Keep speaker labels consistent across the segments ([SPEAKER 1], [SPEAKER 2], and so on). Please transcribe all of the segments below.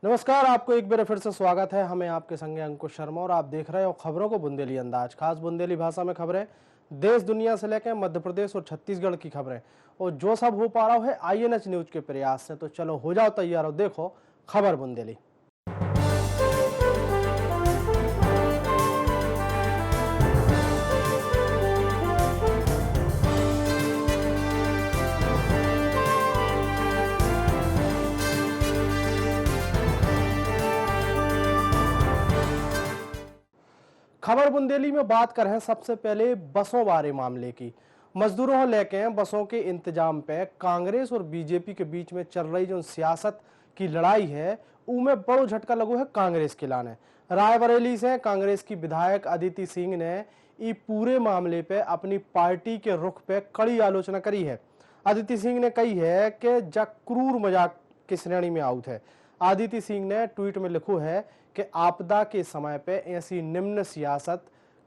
[SPEAKER 1] नमस्कार, आपको एक बार फिर से स्वागत है। हमें आपके संगे अंकुश शर्मा और आप देख रहे हो खबरों को बुंदेली अंदाज। खास बुंदेली भाषा में खबरें, देश दुनिया से लेकर मध्य प्रदेश और छत्तीसगढ़ की खबरें और जो सब हो पा रहा है INH न्यूज के प्रयास से। तो चलो हो जाओ तैयार हो, देखो खबर बुंदेली। खबर बुंदेली में बात कर रहे हैं सबसे पहले बसों बारे मामले की। मजदूरों लेके बसों के इंतजाम पे कांग्रेस और बीजेपी के बीच में चल रही जो सियासत की लड़ाई है उनमें बड़ो झटका लगो है कांग्रेस के लाने। रायबरेली से कांग्रेस की विधायक अदिति सिंह ने इस पूरे मामले पे अपनी पार्टी के रुख पे कड़ी आलोचना करी है। अदिति सिंह ने कही है कि जब क्रूर मजाक की श्रेणी में आउट है। अदिति सिंह ने ट्वीट में लिखो है कि आपदा के समय पे ऐसी निम्न सियासत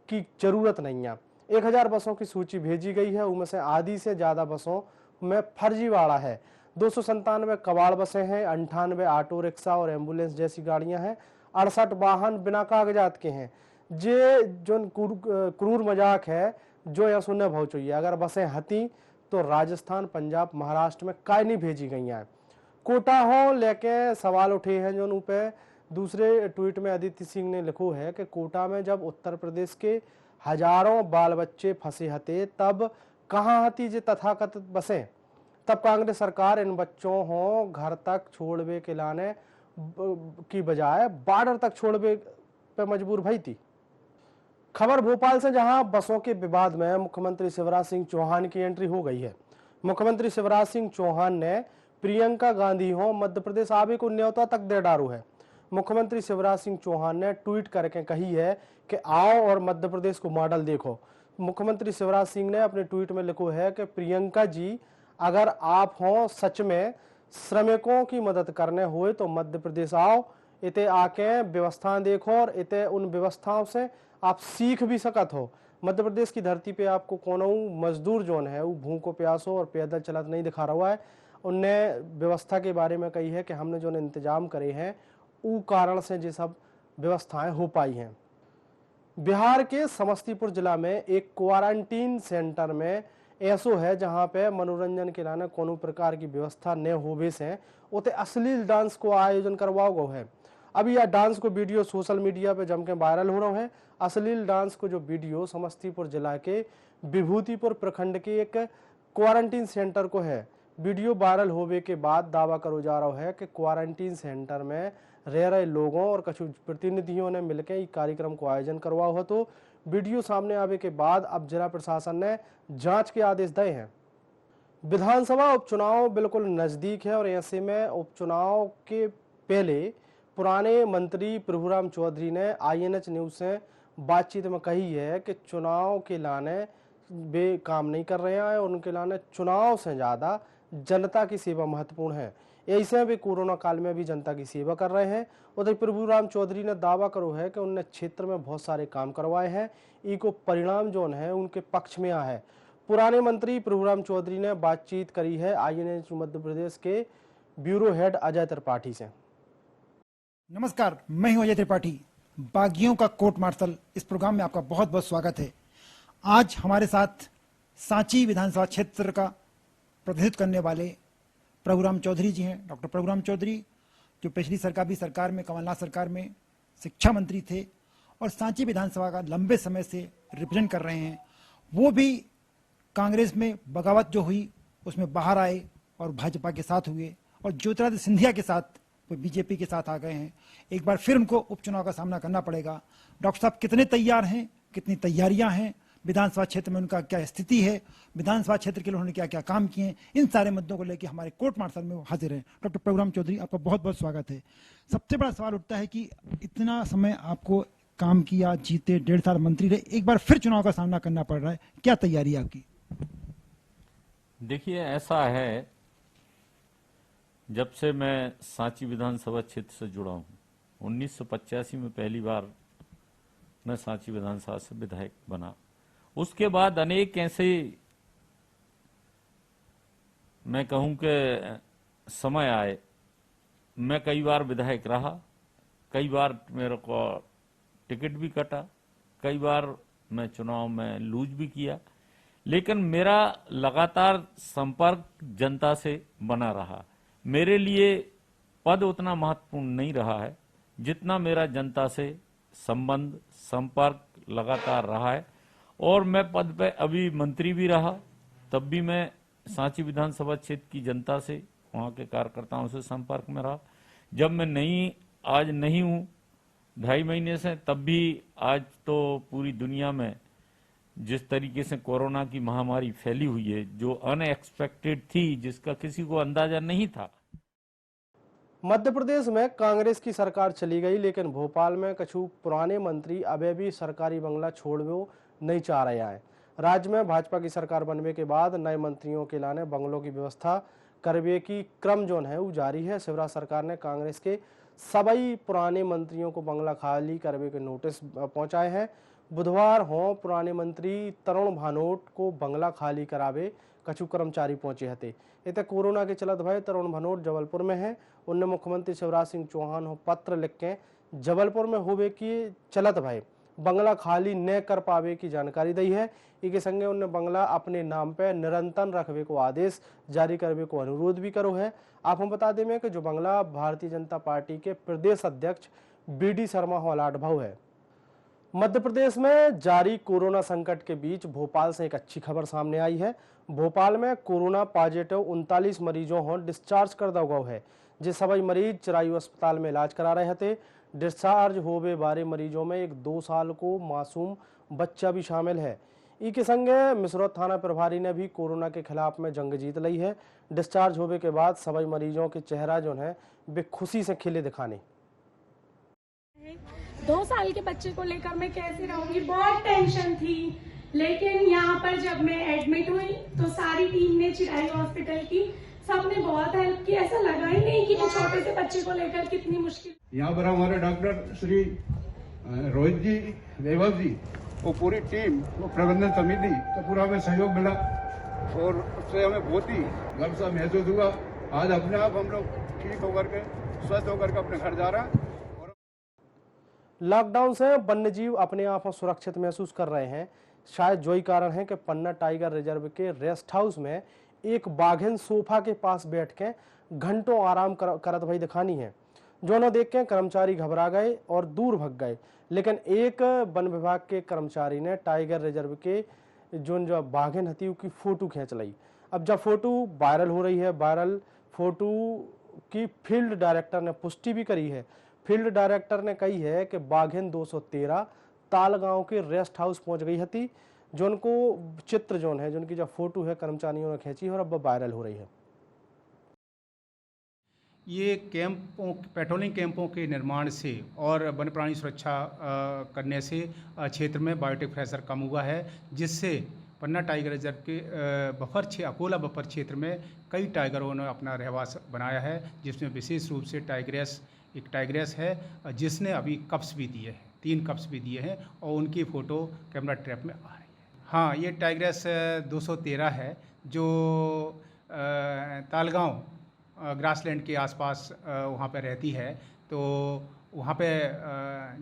[SPEAKER 1] की जरूरत नहीं है। 1000 बसों की सूची भेजी गई है, उनमें से आधी से ज्यादा बसों में फर्जीवाड़ा है। 297 कबाड़ बसें हैं, 98 ऑटो रिक्शा और एम्बुलेंस जैसी गाड़ियां हैं, 68 वाहन बिना कागजात के हैं। जे जो क्रूर मजाक है जो यह सुनने भाव चाहिए। अगर बसें हती तो राजस्थान, पंजाब, महाराष्ट्र में काय नहीं भेजी गई हैं। कोटा हो लेके सवाल उठे हैं जो उन पे। दूसरे ट्वीट में अदिति सिंह ने लिखो है कि कोटा में जब उत्तर प्रदेश के हजारों बाल बच्चे फंसे हते तब कहाँ हती जे तथाकथित बसें। तब कांग्रेस सरकार इन बच्चों हो घर तक छोड़वे के लाने की बजाय बॉर्डर तक छोड़वे पे मजबूर भई थी। खबर भोपाल से, जहां बसों के विवाद में मुख्यमंत्री शिवराज सिंह चौहान की एंट्री हो गई है। मुख्यमंत्री शिवराज सिंह चौहान ने प्रियंका गांधी हो मध्य प्रदेश आवे को न्योता तक दे डारू है। मुख्यमंत्री शिवराज सिंह चौहान ने ट्वीट करके कही है कि आओ और मध्य प्रदेश को मॉडल देखो। मुख्यमंत्री शिवराज सिंह ने अपने ट्वीट में लिखो है कि प्रियंका जी, अगर आप हो सच में श्रमिकों की मदद करने हुए तो मध्य प्रदेश आओ, इते आके व्यवस्था देखो और इते उन व्यवस्थाओं से आप सीख भी सकत हो। मध्य प्रदेश की धरती पे आपको कोनो मजदूर जोन है वो भूखो प्यासो और पैदल चलत नहीं दिखा रहा हुआ है। उनने व्यवस्था के बारे में कही है कि हमने जो इंतजाम करे हैं उ कारण से ये सब व्यवस्थाएं हो पाई हैं। बिहार के समस्तीपुर जिला में एक क्वारंटीन सेंटर में ऐसो है जहां पे मनोरंजन के लाने कोनो प्रकार की व्यवस्था न होवे से उते अश्लील डांस को आयोजन करवाओ गो है। अभी यह डांस को वीडियो सोशल मीडिया पे जम के वायरल हो रहा है। अश्लील डांस को जो वीडियो समस्तीपुर जिला के विभूतिपुर प्रखंड के एक क्वारंटीन सेंटर को है। वीडियो वायरल होने के बाद दावा करो जा रहा है कि क्वारंटीन सेंटर में रह रहे लोगों और कुछ प्रतिनिधियों ने मिलकर इस कार्यक्रम को आयोजन करवा हो। तो वीडियो सामने आने के बाद अब जिला प्रशासन ने जांच के आदेश दिए हैं। विधानसभा उपचुनाव बिल्कुल नजदीक है और ऐसे में उपचुनाव के पहले पुराने मंत्री प्रभुराम चौधरी ने INH न्यूज से बातचीत में कही है कि चुनाव के लाने वे काम नहीं कर रहे हैं और उनके लाने चुनाव से ज्यादा जनता की सेवा महत्वपूर्ण है। ऐसे वे कोरोना काल में भी जनता की सेवा कर रहे हैं। उधर प्रभुराम चौधरी ने दावा करो है कि उन्होंने क्षेत्र में बहुत सारे काम करवाए हैं, इको परिणाम जो है उनके पक्ष में आ है। पुराने मंत्री प्रभुराम चौधरी ने बातचीत करी है INH मध्य प्रदेश के ब्यूरो हेड अजय त्रिपाठी से।
[SPEAKER 2] नमस्कार, मैं हूं अजय त्रिपाठी। बागियों का कोर्ट मार्शल इस प्रोग्राम में आपका बहुत बहुत स्वागत है। आज हमारे साथ सांची विधानसभा क्षेत्र का प्रतिनिधित्व करने वाले प्रभुराम चौधरी जी हैं। डॉक्टर प्रभुराम चौधरी जो पिछली सरकार में कमलनाथ सरकार में शिक्षा मंत्री थे और सांची विधानसभा का लंबे समय से रिप्रेजेंट कर रहे हैं। वो भी कांग्रेस में बगावत जो हुई उसमें बाहर आए और भाजपा के साथ हुए और ज्योतिरादित्य सिंधिया के साथ वो बीजेपी के साथ आ गए हैं। एक बार फिर उनको उपचुनाव का सामना करना पड़ेगा। डॉक्टर साहब कितने तैयार हैं, कितनी तैयारियां हैं, विधानसभा क्षेत्र में उनका क्या स्थिति है, विधानसभा क्षेत्र के लिए उन्होंने क्या क्या काम किए हैं, इन सारे मुद्दों को लेकर हमारे कोर्ट मार्शल में वो हाजिर हैं। डॉक्टर प्रभुराम चौधरी, आपका बहुत बहुत स्वागत है। सबसे बड़ा सवाल उठता है कि इतना समय आपको काम किया, जीते, 1.5 साल मंत्री रहे, एक बार फिर चुनाव का सामना करना पड़ रहा है, क्या तैयारी है आपकी?
[SPEAKER 3] देखिए, ऐसा है, जब से मैं सांची विधानसभा क्षेत्र से जुड़ा हूं, 1985 में पहली बार मैं सांची विधानसभा से विधायक बना। उसके बाद अनेक ऐसे मैं कहूं कि समय आए मैं कई बार विधायक रहा, कई बार मेरे को टिकट भी कटा, कई बार मैं चुनाव में लूज भी किया, लेकिन मेरा लगातार संपर्क जनता से बना रहा। मेरे लिए पद उतना महत्वपूर्ण नहीं रहा है जितना मेरा जनता से संबंध संपर्क लगातार रहा है। और मैं पद पे अभी मंत्री भी रहा, तब भी मैं सांची विधानसभा क्षेत्र की जनता से, वहां के कार्यकर्ताओं से संपर्क में रहा। जब मैं आज नहीं हूं 2.5 महीने से, तब भी आज तो पूरी दुनिया में जिस तरीके से कोरोना की महामारी फैली हुई है, जो अनएक्सपेक्टेड थी, जिसका किसी को अंदाजा नहीं था।
[SPEAKER 1] मध्य प्रदेश में कांग्रेस की सरकार चली गई, लेकिन भोपाल में कुछ पुराने मंत्री अभी भी सरकारी बंगला छोड़ वो नहीं चाह रहे हैं। राज्य में भाजपा की सरकार बनने के बाद नए मंत्रियों के लाने बंगलों की व्यवस्था करने की क्रम जो है वो जारी है। शिवराज सरकार ने कांग्रेस के सभी पुराने मंत्रियों को बंगला खाली करने के नोटिस पहुंचाए हैं। बुधवार हो पुराने मंत्री तरुण भानोट को बंगला खाली करावे कछु कर्मचारी पहुंचे थे। इतने कोरोना के चलत भाई तरुण भानोट जबलपुर में है। उनने मुख्यमंत्री शिवराज सिंह चौहान हो पत्र लिख के जबलपुर में होवे की चलत भाई बंगला खाली न कर पावे की जानकारी दी है। इसके संगे उनने बंगला अपने नाम पे निरंतर रखवे को आदेश जारी करने को अनुरोध भी करो है। आप हम बता दें कि जो बंगला भारतीय जनता पार्टी के प्रदेश अध्यक्ष BD शर्मा हो अलाट भाव है। मध्य प्रदेश में जारी कोरोना संकट के बीच भोपाल से एक अच्छी खबर सामने आई है। भोपाल में कोरोना पॉजिटिव 39 मरीजों को डिस्चार्ज कर दिया गया है, जिस सभी मरीज चिरायु अस्पताल में इलाज करा रहे थे। डिस्चार्ज होवे बारे मरीजों में एक 2 साल को मासूम बच्चा भी शामिल है। इसके संगे मिसरौद थाना प्रभारी ने भी कोरोना के खिलाफ में जंग जीत ली है। डिस्चार्ज होवे के बाद सभी मरीजों के चेहरा जो है वे खुशी से खिले दिखाने।
[SPEAKER 4] 2 साल के बच्चे को लेकर मैं कैसे रहूंगी, बहुत टेंशन थी। लेकिन यहाँ पर जब मैं एडमिट हुई तो सारी टीम ने चिरायु हॉस्पिटल की सबने बहुत हेल्प की। ऐसा लगा ही नहीं कि मैं छोटे से बच्चे को लेकर कितनी मुश्किल।
[SPEAKER 5] यहाँ पर हमारे डॉक्टर श्री रोहित जी, वैभव जी, वो पूरी टीम, वो प्रबंधन समिति का पूरा हमें सहयोग मिला और उससे हमें बहुत ही गर्व सा महसूस हुआ। आज अपने आप हम लोग ठीक होकर के स्वस्थ होकर के अपने घर जा रहे हैं।
[SPEAKER 1] लॉकडाउन से वन्यजीव अपने आप को सुरक्षित महसूस कर रहे हैं। शायद जो ही कारण है कि पन्ना टाइगर रिजर्व के रेस्ट हाउस में एक बाघिन सोफा के पास बैठ के घंटों आराम करत भाई दिखानी है। जो देख के कर्मचारी घबरा गए और दूर भग गए, लेकिन एक वन विभाग के कर्मचारी ने टाइगर रिजर्व के जो बाघिन हती उसकी फोटो खींच ली। अब जब फोटो वायरल हो रही है, वायरल फोटो की फील्ड डायरेक्टर ने पुष्टि भी करी है। फील्ड डायरेक्टर ने कही है कि बाघिन 213 तालगांव के रेस्ट हाउस पहुंच गई थी। जो उनको चित्र जो है, जो उनकी जो फोटो है कर्मचारियों ने खींची और अब वायरल हो रही है।
[SPEAKER 6] ये कैंपों, पेट्रोलिंग कैंपों के निर्माण से और वन्य प्राणी सुरक्षा करने से क्षेत्र में बायोटिक प्रेशर कम हुआ है, जिससे पन्ना टाइगर रिजर्व के अकोला बफर क्षेत्र में कई टाइगरों ने अपना रहवास बनाया है, जिसमें विशेष रूप से एक टाइग्रेस है जिसने अभी कप्स भी दिए हैं, 3 कप्स भी दिए हैं और उनकी फ़ोटो कैमरा ट्रैप में आ रही है। हाँ, ये टाइग्रेस 213 है जो तालगांव ग्रासलैंड के आसपास वहाँ पे रहती है। तो वहाँ पे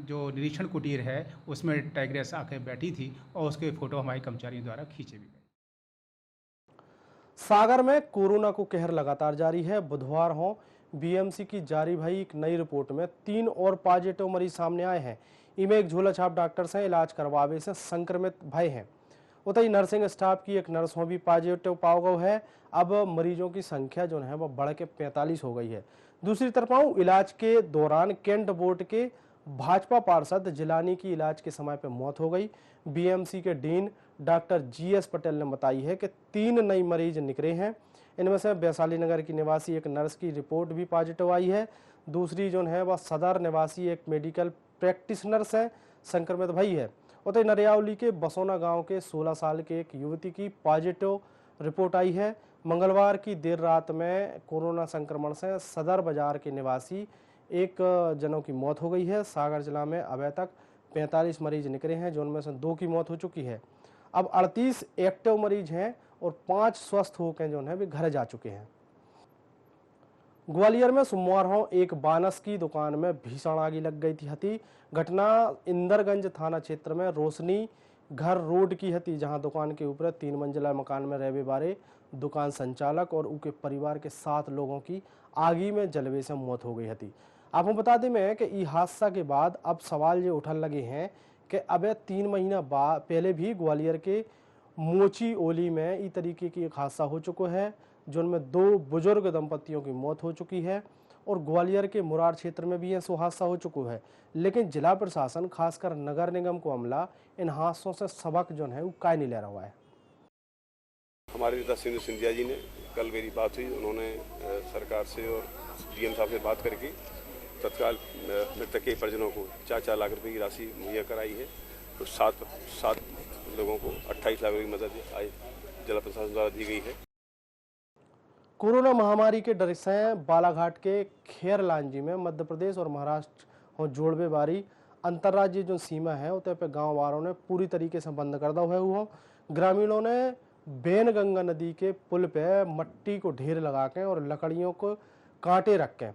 [SPEAKER 6] जो निरीक्षण कुटीर है उसमें टाइग्रेस आके बैठी थी और उसके फ़ोटो हमारे कर्मचारियों द्वारा खींचे भी गए।
[SPEAKER 1] सागर में कोरोना को कहर लगातार जारी है। बुधवार हो BMC की जारी भाई एक नई रिपोर्ट में 3 और पॉजिटिव मरीज सामने आए हैं। इनमें एक झोला छाप डॉक्टर से इलाज करवावे से संक्रमित भय हैं। उतई नर्सिंग स्टाफ की एक नर्स हो भी पॉजिटिव पाओ गए है। अब मरीजों की संख्या जो है वह बढ़ के 45 हो गई है। दूसरी तरफ इलाज के दौरान कैंट बोर्ड के भाजपा पार्षद जिलानी की इलाज के समय पर मौत हो गई। BMC के डीन डॉक्टर GS पटेल ने बताई है कि 3 नई मरीज निकले हैं। इनमें से वैशाली नगर की निवासी एक नर्स की रिपोर्ट भी पॉजिटिव आई है। दूसरी जो है वह सदर निवासी एक मेडिकल प्रैक्टिशनर से संक्रमित भई है। उतई नरियावली के बसोना गांव के 16 साल के एक युवती की पॉजिटिव रिपोर्ट आई है। मंगलवार की देर रात में कोरोना संक्रमण से सदर बाजार के निवासी एक जनों की मौत हो गई है। सागर जिला में अभी तक 45 मरीज निकले हैं, जो उनमें से 2 की मौत हो चुकी है। अब 38 एक्टिव मरीज हैं और 5 स्वस्थ होकर जो है वे घर जा चुके हैं। ग्वालियर में सोमवार हो एक बानस की दुकान में भीषण आग लग गई थी हती। घटना इंदरगंज थाना क्षेत्र में रोशनी घर रोड की हती, जहां दुकान के ऊपर 3 मंजिला मकान में रहने वाले दुकान संचालक और उनके परिवार के 7 लोगों की आगी में जलवे से मौत हो गई हती। आपको बता दें मैं कि ई हादसा के बाद अब सवाल ये उठन लगे हैं कि अब 3 महीना बाद पहले भी ग्वालियर के मोची ओली में इस तरीके की एक हादसा हो चुका है, जिनमें 2 बुजुर्ग दंपतियों की मौत हो चुकी है और ग्वालियर के मुरार क्षेत्र में भी ऐसा हादसा हो चुका है। लेकिन जिला प्रशासन खासकर नगर निगम को अमला इन हादसों से सबक जो है वो काय नहीं ले रहा है।
[SPEAKER 7] हमारे नेता सिंधु सिंधिया जी ने कल मेरी बात हुई, उन्होंने सरकार से और डीएम साहब से बात करके तत्काल मृतक के परिजनों को 4-4 लाख रुपए की राशि मुहैया कराई है। तो 7 लोगों को 28 लाख रुपए की मदद आज जिला प्रशासन द्वारा दी गई है।
[SPEAKER 1] कोरोना महामारी के डर से बालाघाट के खेर लांजी में मध्य प्रदेश और महाराष्ट्र और जोड़वे वाली अंतर्राज्यीय जो सीमा है उतने पे गांव वालों ने पूरी तरीके से बंद कर दिया है। ग्रामीणों ने बेनगंगा नदी के पुल पे मट्टी को ढेर लगा के और लकड़ियों को कांटे रख के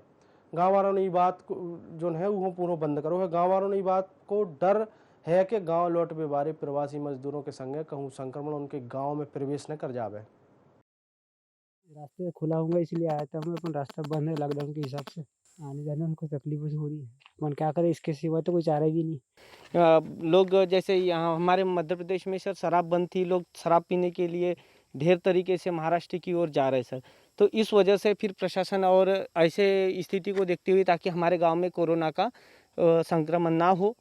[SPEAKER 1] गाँव वालों ने ये बात जो है वो पूरा बंद करो है। गाँव वालों ने ये बात को डर है कि गाँव लौटवे वाले प्रवासी मजदूरों के संगे कहूँ संक्रमण उनके गाँव में प्रवेश न कर जावे।
[SPEAKER 8] रास्ते खुला होगा इसलिए आया था मैं, अपन रास्ता बंद है लॉकडाउन के हिसाब से, आने जाने में कोई तकलीफ हो रही है। अपन क्या करें, इसके सिवा तो कोई चारा भी नहीं। लोग जैसे यहाँ हमारे मध्य प्रदेश में सर शराब बंद थी, लोग शराब पीने के लिए ढेर तरीके से महाराष्ट्र की ओर जा रहे सर। तो इस वजह से फिर प्रशासन और ऐसे स्थिति को देखते हुए ताकि हमारे गाँव में कोरोना का संक्रमण ना हो।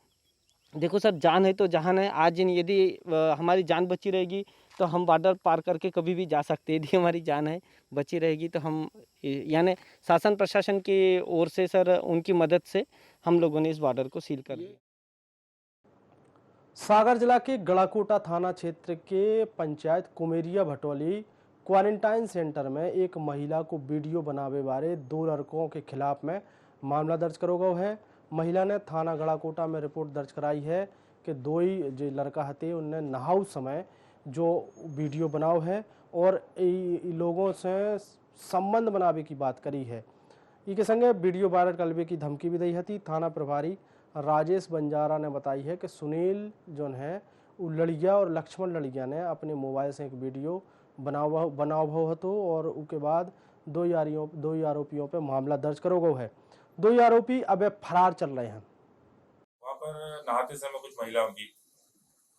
[SPEAKER 8] देखो सर, जान है तो जहान है। आज यदि हमारी जान बची रहेगी तो हम बॉर्डर पार करके कभी भी जा सकते हैं। यदि हमारी जान है बची रहेगी तो हम यानी शासन प्रशासन की ओर से सर उनकी मदद से हम लोगों ने इस बॉर्डर को सील कर दिया।
[SPEAKER 1] सागर जिला के गड़ाकोटा थाना क्षेत्र के पंचायत कुमेरिया भटोली क्वारंटाइन सेंटर में एक महिला को वीडियो बनावे वाले 2 लड़कों के खिलाफ में मामला दर्ज करो गया है। महिला ने थाना गड़ाकोटा में रिपोर्ट दर्ज कराई है कि 2 ही जो लड़का हते उनने नहाऊ समय जो वीडियो बनाओ है और लोगों से संबंध बनावे की बात करी है। इसके संगे वीडियो वायरल करने की धमकी भी दी थी। थाना प्रभारी राजेश बंजारा ने बताई है कि सुनील जो है वो लड़िया और लक्ष्मण लड़िया ने अपने मोबाइल से एक वीडियो बनाओ हतो और उसके बाद 2 आरोपियों पे मामला दर्ज करो गया है। 2 आरोपी अब फरार चल रहे हैं।
[SPEAKER 9] वहाँ पर नहाते समय कुछ महिलाओं की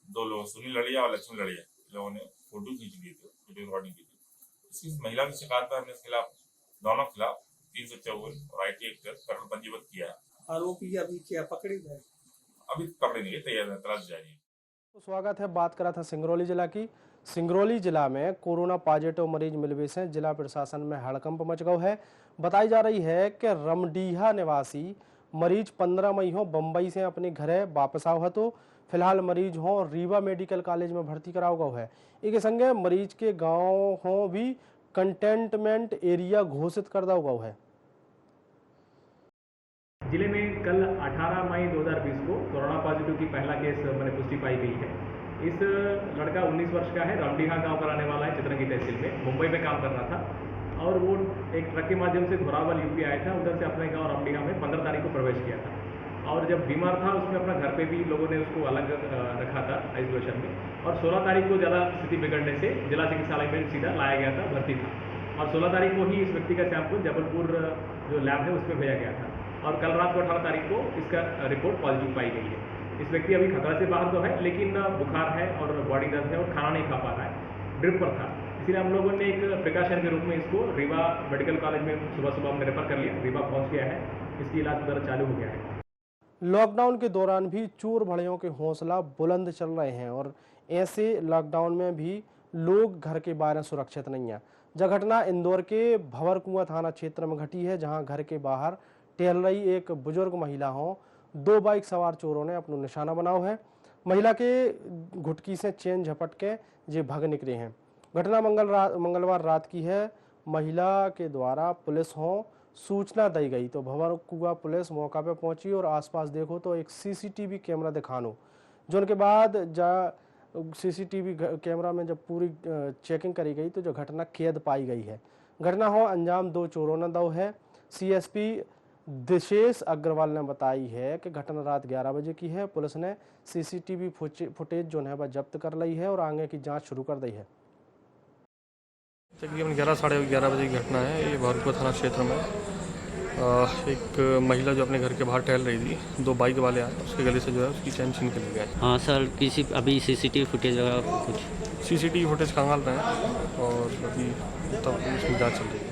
[SPEAKER 9] 2 लोग सुनील लड़िया और लक्ष्मण लड़िया लोगों ने फोटो खींच ली थी, वीडियो रिकॉर्डिंग की थी। इस महिला की शिकायत पर हमने इसके खिलाफ दोनों के खिलाफ 354 और IT एक्ट कठोर पंजीबद्ध किया है।
[SPEAKER 10] आरोपी अभी क्या पकड़े गए?
[SPEAKER 9] अभी पकड़े नहीं गए, तैयार तलाश जारी है।
[SPEAKER 1] तो स्वागत है। बात करा था सिंगरौली जिला की। सिंगरौली जिला में कोरोना पॉजिटिव मरीज मिलने से जिला प्रशासन में हड़कंप मच गया है। बताई जा रही है कि रमडीहा निवासी मरीज 15 मई हो बम्बई से अपने घरे वापस आओ है। तो फिलहाल मरीज हो रीवा मेडिकल कॉलेज में भर्ती कराओ गया है। इसके संगे मरीज के गांव हो भी कंटेनमेंट एरिया घोषित कर दिया गया है।
[SPEAKER 11] जिले में कल 18 मई 2020 को कोरोना पॉजिटिव की पहला केस पुष्टि पाई गई है। इस लड़का 19 वर्ष का है, रमडीहा गांव का रहने वाला है, चित्रंगी तहसील में मुंबई में काम कर रहा था और वो एक ट्रक के माध्यम से घोरावल यूपी आया था। उधर से अपने गांव रमडीहा में 15 तारीख को प्रवेश किया था और जब बीमार था उसमें अपना घर पे भी लोगों ने उसको अलग रखा था आइसोलेशन में और 16 तारीख को ज़्यादा स्थिति बिगड़ने से जिला चिकित्सालय में सीधा लाया गया था, भर्ती था और 16 तारीख को ही इस व्यक्ति का सैंपल जबलपुर जो लैब है उसमें भेजा गया था और कल रात को 18 तारीख को इसका रिपोर्ट पॉजिटिव पाई गई है। इस व्यक्ति अभी खतरा से बाहर तो है लेकिन बुखार है और बॉडी दर्द है और खाना नहीं खा पा रहा है, ड्रिप पर था। इसलिए हम लोगों ने एक प्रिकॉशन के रूप में इसको रीवा मेडिकल कॉलेज में सुबह हमने रेफर कर लिया, रीवा पहुंच गया है, इसकी इलाज उधर चालू हो गया है।
[SPEAKER 1] लॉकडाउन के दौरान भी चोर भड़ियों के हौसला बुलंद चल रहे हैं और ऐसे लॉकडाउन में भी लोग घर के बाहर सुरक्षित नहीं है। यह घटना इंदौर के भंवरकुआं थाना क्षेत्र में घटी है, जहां घर के बाहर टहल रही एक बुजुर्ग महिला हो 2 बाइक सवार चोरों ने अपना निशाना बनाओ है। महिला के घुटकी से चेन झपट के ये भाग निकले हैं। घटना मंगलवार रात की है। महिला के द्वारा पुलिस हो सूचना दी गई तो भंवरकुआं पुलिस मौका पे पहुंची और आसपास देखो तो एक CCTV कैमरा दिखानो, जो उनके बाद CCTV कैमरा में जब पूरी चेकिंग करी गई तो जो घटना कैद पाई गई है। घटना हो अंजाम 2 चोरों ने दो है। सीएसपी दिशेश अग्रवाल ने बताई है कि घटना रात 11 बजे की है। पुलिस ने सीसीटीवी फुटेज जो है वह जब्त कर ली है और आगे की जांच शुरू कर दी है।
[SPEAKER 12] तकरीबन 11 साढ़े 11 बजे की घटना है। ये बहादुरपुर थाना क्षेत्र में एक महिला जो अपने घर के बाहर टहल रही थी, 2 बाइक वाले आए, उसके गले से जो है उसकी चैन छीन के ले गए।
[SPEAKER 8] हाँ सर, किसी अभी सीसीटीवी फुटेज वगैरह कुछ
[SPEAKER 12] सीसीटीवी फुटेज खंगाल रहे हैं और अभी तब उसकी जाँच चल रही है।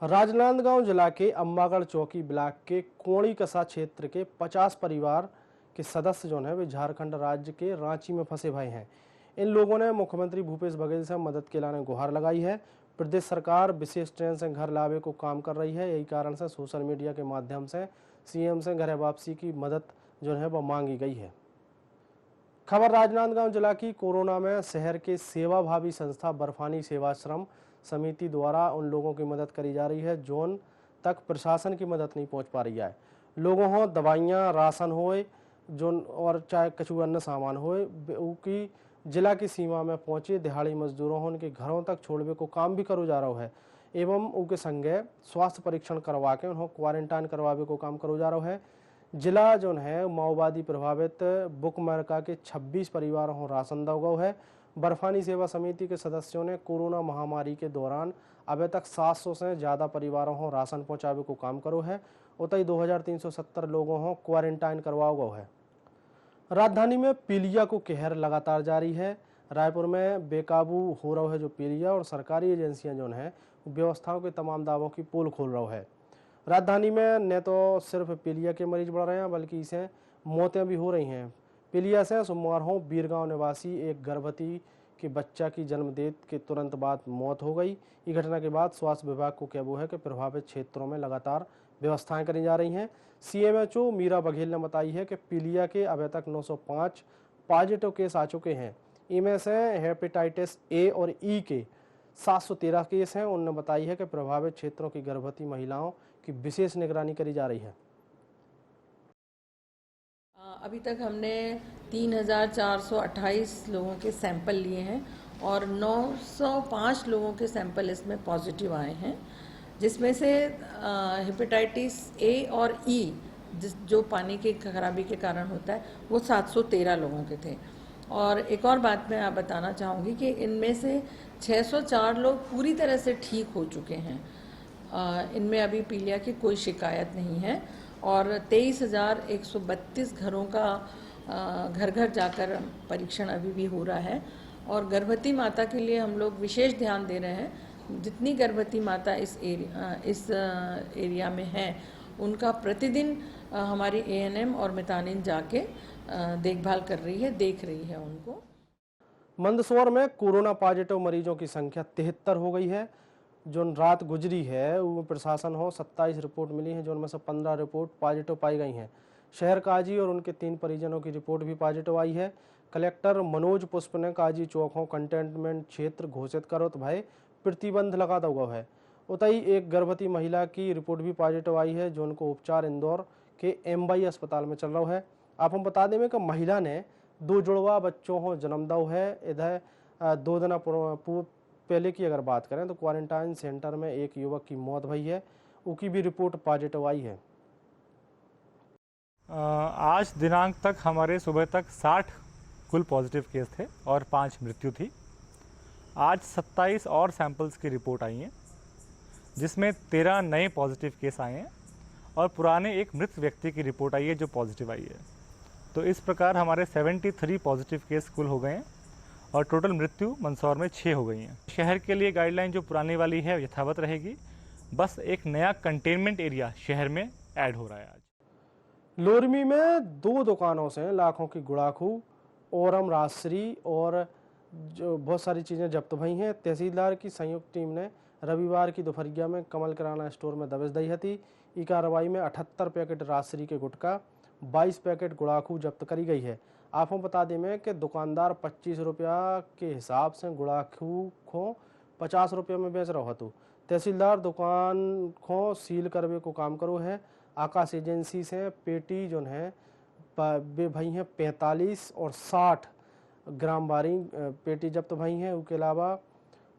[SPEAKER 1] राजनांदगांव जिला के अम्बागढ़ चौकी ब्लॉक के कोणी कसा क्षेत्र के 50 परिवार के सदस्य जो है वे झारखंड राज्य के रांची में फंसे भाई हैं। इन लोगों ने मुख्यमंत्री भूपेश बघेल से मदद के लाने गुहार लगाई है। प्रदेश सरकार विशेष ट्रेन से घर लावे को काम कर रही है। यही कारण से सोशल मीडिया के माध्यम से सीएम से घर वापसी की मदद जो है वह मांगी गई है। खबर राजनांदगांव जिला की कोरोना में शहर के सेवाभावी संस्था बर्फानी सेवाश्रम समिति द्वारा उन लोगों की मदद करी जा रही है जोन तक प्रशासन की मदद नहीं पहुंच पा रही है। लोगों हो दवाइयाँ, राशन होए जोन और चाहे कछु अन्य सामान होए की जिला की सीमा में पहुंचे दिहाड़ी मजदूरों हो उनके घरों तक छोड़वे को काम भी करो जा रहा है एवं उनके संगे स्वास्थ्य परीक्षण करवा के उन्हें क्वारंटाइन करवावे को काम करो जा रहा है। जिला जो है माओवादी प्रभावित बुकमरका के 26 परिवारों को राशन दौगाव है। बर्फानी सेवा समिति के सदस्यों ने कोरोना महामारी के दौरान अभी तक 700 से ज़्यादा परिवारों को राशन पहुँचावे को काम करो है। उतई 2370 लोगों को क्वारंटाइन करवाओ गो है। राजधानी में पीलिया को कहर लगातार जारी है। रायपुर में बेकाबू हो रहा है जो पीलिया और सरकारी एजेंसियां जो हैं व्यवस्थाओं के तमाम दावों की पोल खोल रहा है। राजधानी में न तो सिर्फ पीलिया के मरीज बढ़ रहे हैं बल्कि इसे मौतें भी हो रही हैं। पीलिया से सोमवार को बीरगांव निवासी एक गर्भवती के बच्चा की जन्मदेत के तुरंत बाद मौत हो गई। इस घटना के बाद स्वास्थ्य विभाग को कहबू है कि प्रभावित क्षेत्रों में लगातार व्यवस्थाएं करी जा रही हैं। सीएमएचओ मीरा बघेल ने बताई है कि पीलिया के अभी तक 905 पॉजिटिव केस आ चुके हैं। इनमें से हेपेटाइटिस ए और ई के 713 केस हैं। उन्होंने बताई है कि प्रभावित क्षेत्रों की गर्भवती महिलाओं की विशेष निगरानी करी जा रही है।
[SPEAKER 13] अभी तक हमने 3428 लोगों के सैंपल लिए हैं और 905 लोगों के सैंपल इसमें पॉजिटिव आए हैं, जिसमें से हेपेटाइटिस ए और ई जो पानी की खराबी के कारण होता है वो 713 लोगों के थे। और एक और बात मैं आप बताना चाहूँगी कि इनमें से 604 लोग पूरी तरह से ठीक हो चुके हैं। इनमें अभी पीलिया की कोई शिकायत नहीं है और 23,132 घरों का घर घर जाकर परीक्षण अभी भी हो रहा है। और गर्भवती माता के लिए हम लोग विशेष ध्यान दे रहे हैं। जितनी गर्भवती माता इस एरिया में हैं उनका प्रतिदिन हमारी एएनएम और मितानिन जाके देखभाल कर रही है, देख रही है उनको।
[SPEAKER 1] मंदसौर में कोरोना पॉजिटिव मरीजों की संख्या 73 हो गई है। जो रात गुजरी है वो प्रशासन हो 27 रिपोर्ट मिली है, जो उनमें से 15 रिपोर्ट पॉजिटिव पाई गई हैं। शहर काजी और उनके 3 परिजनों की रिपोर्ट भी पॉजिटिव आई है। कलेक्टर मनोज पुष्प ने काजी चौक हो कंटेनमेंट क्षेत्र घोषित करो तो भाई प्रतिबंध लगा दो है। उतई एक गर्भवती महिला की रिपोर्ट भी पॉजिटिव आई है, जो उनको उपचार इंदौर के एमवाई अस्पताल में चल रहा है। आप हम बता दें कि महिला ने 2 जुड़वा बच्चों को जन्म दो है। इधर 2 दिन पहले की अगर बात करें तो क्वारंटाइन सेंटर में एक युवक की मौत हुई है, उसकी भी रिपोर्ट पॉजिटिव आई है।
[SPEAKER 14] आज दिनांक तक हमारे सुबह तक 60 कुल पॉजिटिव केस थे और 5 मृत्यु थी। आज 27 और सैंपल्स की रिपोर्ट आई हैं, जिसमें 13 नए पॉजिटिव केस आए हैं और पुराने एक मृत व्यक्ति की रिपोर्ट आई है जो पॉजिटिव आई है। तो इस प्रकार हमारे 73 पॉजिटिव केस कुल हो गए हैं और टोटल मृत्यु मंदसौर में 6 हो गई हैं। शहर के लिए गाइडलाइन जो पुरानी वाली है यथावत रहेगी, बस एक नया कंटेनमेंट एरिया शहर में ऐड हो रहा है। आज
[SPEAKER 1] लोरमी में 2 दुकानों से लाखों की गुड़ाखू, ओरम राजश्री और जो बहुत सारी चीज़ें जब्त हुई हैं। तहसीलदार की संयुक्त टीम ने रविवार की दोपहरिया में कमल किराना स्टोर में दबिश दी थी। ई कार्रवाई में 78 पैकेट राजश्री के गुटखा, 22 पैकेट गुड़ाखू जब्त करी गई है। आपको बता दें में कि दुकानदार 25 रुपया के हिसाब से गुड़ाखू को 50 रुपये में बेच रहा था। तहसीलदार दुकान को सील करवे को काम करो है। आकाश एजेंसी से पेटी जो है बे भाई हैं 45 और 60 ग्राम बारी पेटी जब्त भाई हैं। उसके अलावा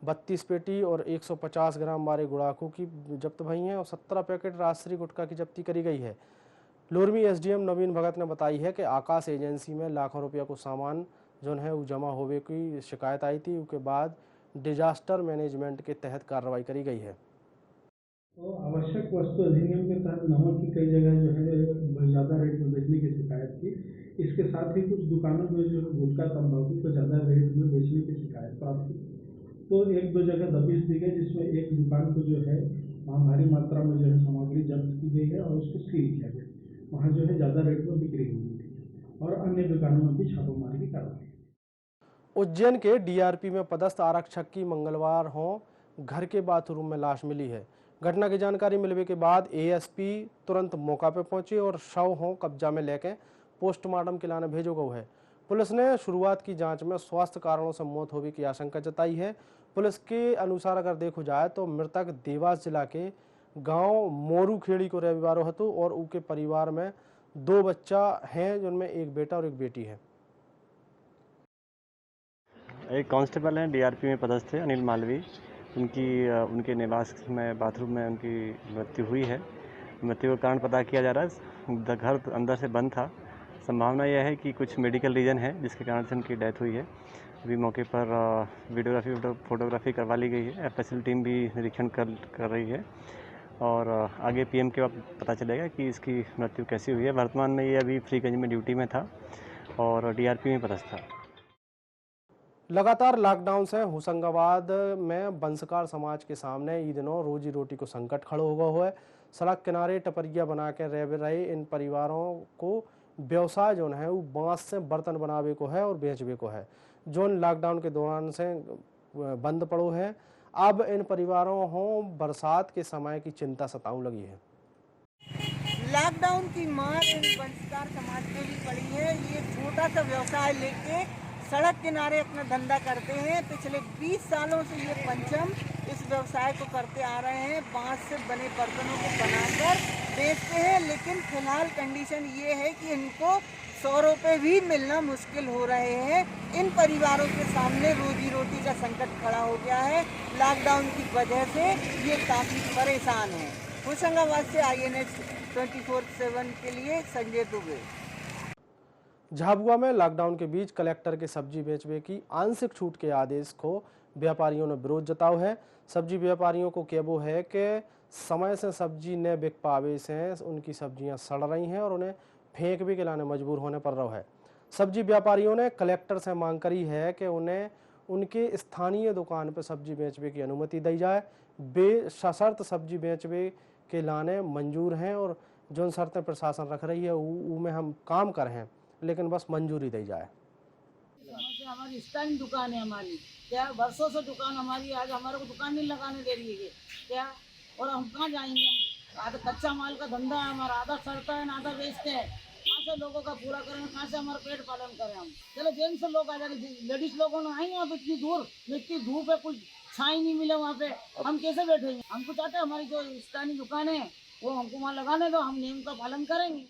[SPEAKER 1] 32 पेटी और 150 ग्राम बारे गुड़ाखू की जब्त भई हैं और 17 पैकेट राजश्री गुटखा की जब्ती करी गई है। लोरमी एसडीएम नवीन भगत ने बताई है कि आकाश एजेंसी में लाखों रुपया को सामान जो है वो जमा होने की शिकायत आई थी। उसके बाद डिजास्टर मैनेजमेंट के तहत कार्रवाई करी गई है।
[SPEAKER 10] तो आवश्यक वस्तु अधिनियम के तहत नमक की कई जगह जो है ज़्यादा रेट में बेचने की शिकायत थी। इसके साथ ही कुछ दुकानों में जो गुटखा तंबाकू को ज़्यादा रेट में बेचने की शिकायत प्राप्त हुई, तो 1-2 जगह दबिश दी गई, जिसमें एक दुकान को जो है वहाँ भारी मात्रा में जो है सामग्री जब्त की गई है और उसको सील किया गया। वहाँ जो है ज़्यादा रेट में बिक्री हुई थी और अन्य दुकानों में भी छापेमारी की कार्रवाई।
[SPEAKER 1] उज्जैन के डीआरपी में पदस्थ आरक्षक की मंगलवार हो घर के बाथरूम में लाश मिली है। घटना की जानकारी मिलने के बाद एएसपी तुरंत मौका पर पहुंचे और शव हो कब्जा में लेके पोस्टमार्टम के लाने भेजो गया है। पुलिस ने शुरुआत की जांच में स्वास्थ्य कारणों से मौत होने की आशंका जताई है। पुलिस के अनुसार अगर देखो जाए तो मृतक देवास जिला के गांव मोरू खेड़ी को रविवार हतु और उनके परिवार में 2 बच्चा हैं, जिनमें एक बेटा और एक बेटी है।
[SPEAKER 15] एक कांस्टेबल हैं डीआरपी में पदस्थ थे अनिल मालवी, उनके निवास में बाथरूम में उनकी मृत्यु हुई है। मृत्यु का कारण पता किया जा रहा है। घर अंदर से बंद था। संभावना यह है कि कुछ मेडिकल रीजन है जिसके कारण से उनकी डेथ हुई है। अभी मौके पर वीडियोग्राफी फोटोग्राफी करवा ली गई है। एफएसएल टीम भी निरीक्षण कर रही है और आगे पीएम के वक्त पता चलेगा कि इसकी मृत्यु कैसी हुई है। वर्तमान में ये अभी फ्रीगंज में ड्यूटी में था और डीआरपी में पदस्थ था।
[SPEAKER 1] लगातार लॉकडाउन से होशंगाबाद में बंसकार समाज के सामने इन दिनों रोजी रोटी को संकट खड़ा हो गया हुआ है। सड़क किनारे टपरिया बना के रह रहे इन परिवारों को व्यवसाय जो है वो बांस से बर्तन बनावे को है और बेचवे को है, जो लॉकडाउन के दौरान से बंद पड़ो है। अब इन परिवारों को बरसात के समय की चिंता सताऊ लगी है।
[SPEAKER 16] लॉकडाउन की मार इन बंसकार समाज को भी पड़ी है। ये छोटा सा व्यवसाय लेके सड़क किनारे अपना धंधा करते हैं। पिछले 20 सालों से ये पंचम इस व्यवसाय को करते आ रहे हैं। बांस से बने बर्तनों को बनाकर बेचते हैं, लेकिन फिलहाल कंडीशन ये है कि इनको 100 रुपये भी मिलना मुश्किल हो रहे हैं। इन परिवारों के सामने रोजी रोटी का संकट खड़ा हो गया है। लॉकडाउन की वजह से ये काफ़ी परेशान हैं। होशंगाबाद से INX 24/7 के लिए संजय दुबे।
[SPEAKER 1] झाबुआ में लॉकडाउन के बीच कलेक्टर के सब्जी बेचने की आंशिक छूट के आदेश को व्यापारियों ने विरोध जताया है। सब्जी व्यापारियों को कहबो है कि समय से सब्जी न बिक पावे से उनकी सब्जियां सड़ रही हैं और उन्हें फेंक भी के लाने मजबूर होने पड़ रहा है। सब्जी व्यापारियों ने कलेक्टर से मांग करी है कि उन्हें उनके स्थानीय दुकान पर सब्जी बेचने की अनुमति दी जाए। बेशर्त सब्जी बेचने के लाने मंजूर हैं और जो शर्तें प्रशासन रख रही है उनमें हम काम कर हैं, लेकिन बस मंजूरी दी जाए।
[SPEAKER 17] हमारी स्थानीय दुकान है हमारी, क्या वर्षों से दुकान हमारी, आज हमारे को दुकान नहीं लगाने दे रही है क्या, और हम कहाँ जाएंगे? हम आधा कच्चा माल का धंधा है हमारा, आधा सड़ता है आधा बेचते हैं। कहाँ से लोगों का पूरा करें, कहाँ से हमारा पेट पालन करें हम? चलो जेंट्स लोग आ जाएंगे, लेडीज लोगों ने आएंगे वहाँ पे इतनी दूर, इतनी धूप है, कुछ छाई नहीं मिले वहाँ पे, हम कैसे बैठेंगे? हमको चाहते हैं हमारी जो स्थानीय दुकान है वो हमको वहाँ लगाने दो, हम नियम का पालन करेंगे।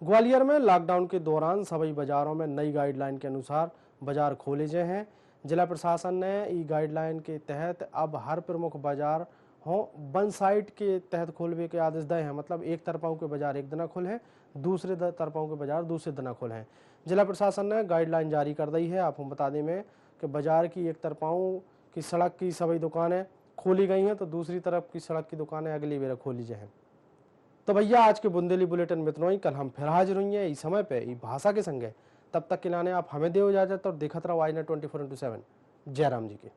[SPEAKER 1] ग्वालियर में लॉकडाउन के दौरान सभी बाजारों में नई गाइडलाइन के अनुसार बाजार खोले गए हैं। जिला प्रशासन ने ई गाइडलाइन के तहत अब हर प्रमुख बाजार हो वन साइड के तहत खोलने के आदेश दिए हैं। मतलब एक तरफाओं के बाजार एक दिन खुले हैं, दूसरे तरफाओं के बाजार दूसरे दिन खुले हैं। जिला प्रशासन ने गाइडलाइन जारी कर दी है। आपको बता दें में कि बाजार की एक तरफाओं की सड़क की सभी दुकानें खोली गई हैं, तो दूसरी तरफ की सड़क की दुकानें अगली बेर खोली जाए। तो भैया आज के बुंदेली बुलेटिन में इतना ही। कल हम फिर हाजिर हुई इस समय पे इस भाषा के संगे। तब तक के लाने आप हमें दे इजाजत और देखते रहो INET 24/7। जय राम जी के।